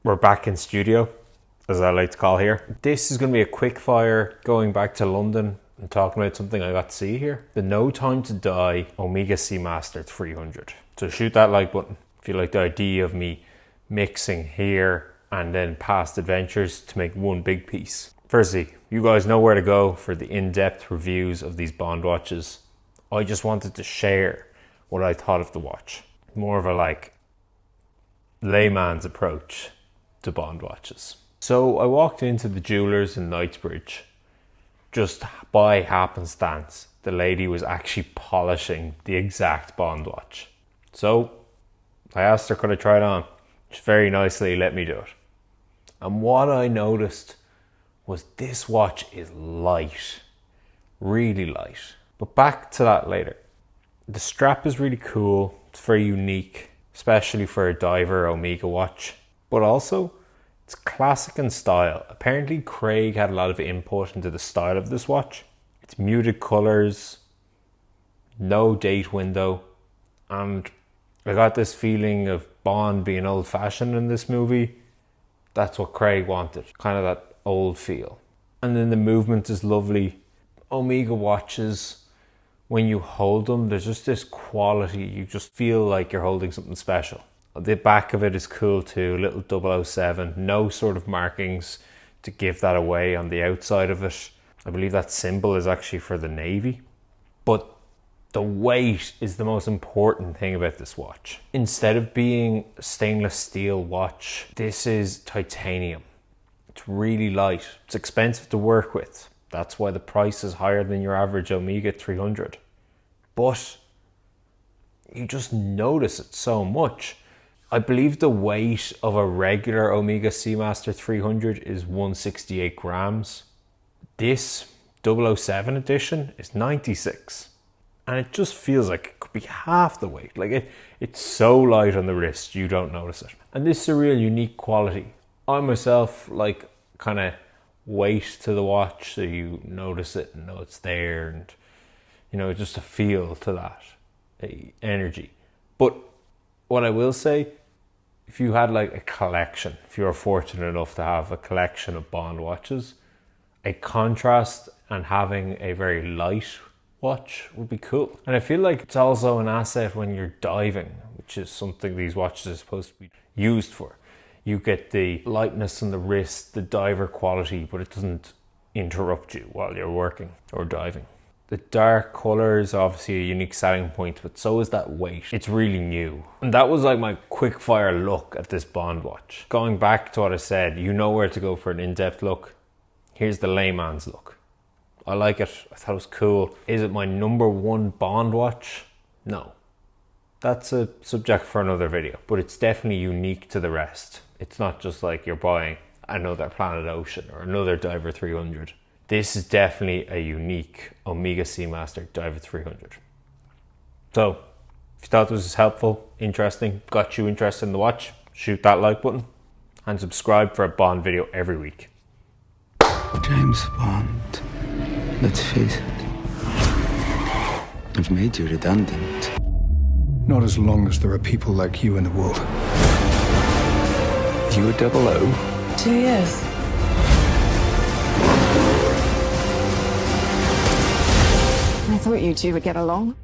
we're back in studio, as I like to call here. This is going to be a quick fire going back to London and talking about something I got to see here. The No Time to Die Omega Seamaster 300. So shoot that like button if you like the idea of me mixing here and then past adventures to make one big piece. Firstly, you guys know where to go for the in-depth reviews of these Bond watches. I just wanted to share what I thought of the watch. More of a like layman's approach to Bond watches. So I walked into the jewelers in Knightsbridge. Just by happenstance, the lady was actually polishing the exact Bond watch. So I asked her, could I try it on? She very nicely let me do it. And what I noticed was this watch is light, really light. But back to that later. The strap is really cool. It's very unique, especially for a diver Omega watch. But also, it's classic in style. Apparently Craig had a lot of input into the style of this watch. It's muted colors, no date window, and I got this feeling of Bond being old-fashioned in this movie. That's what Craig wanted, kind of that old feel. And then the movement is lovely. Omega watches, when you hold them, there's just this quality. You just feel like you're holding something special. The back of it is cool too, little 007. No sort of markings to give that away on the outside of it. I believe that symbol is actually for the Navy. But the weight is the most important thing about this watch. Instead of being a stainless steel watch, this is titanium. It's really light. It's expensive to work with. That's why the price is higher than your average Omega 300. But you just notice it so much. I believe the weight of a regular Omega Seamaster 300 is 168 grams. This 007 edition is 96. And it just feels like it could be half the weight. Like it's so light on the wrist, you don't notice it. And this is a real unique quality. I myself like kind of weight to the watch so you notice it and know it's there, and you know, just a feel to that energy. But what I will say, if you had like a collection, if you were fortunate enough to have a collection of Bond watches, a contrast and having a very light watch would be cool. And I feel like it's also an asset when you're diving, which is something these watches are supposed to be used for. You get the lightness on the wrist, the diver quality, but it doesn't interrupt you while you're working or diving. The dark colour is obviously a unique selling point, but so is that weight. It's really new. And that was like my quick fire look at this Bond watch. Going back to what I said, you know where to go for an in-depth look. Here's the layman's look. I like it. I thought it was cool. Is it my number one Bond watch? No. That's a subject for another video, but it's definitely unique to the rest. It's not just like you're buying another Planet Ocean or another Diver 300. This is definitely a unique Omega Seamaster Diver 300. So, if you thought this was helpful, interesting, got you interested in the watch, shoot that like button and subscribe for a Bond video every week. James Bond, let's face it, I've made you redundant. Not as long as there are people like you in the world. You a 00? 2 years. I thought you two would get along.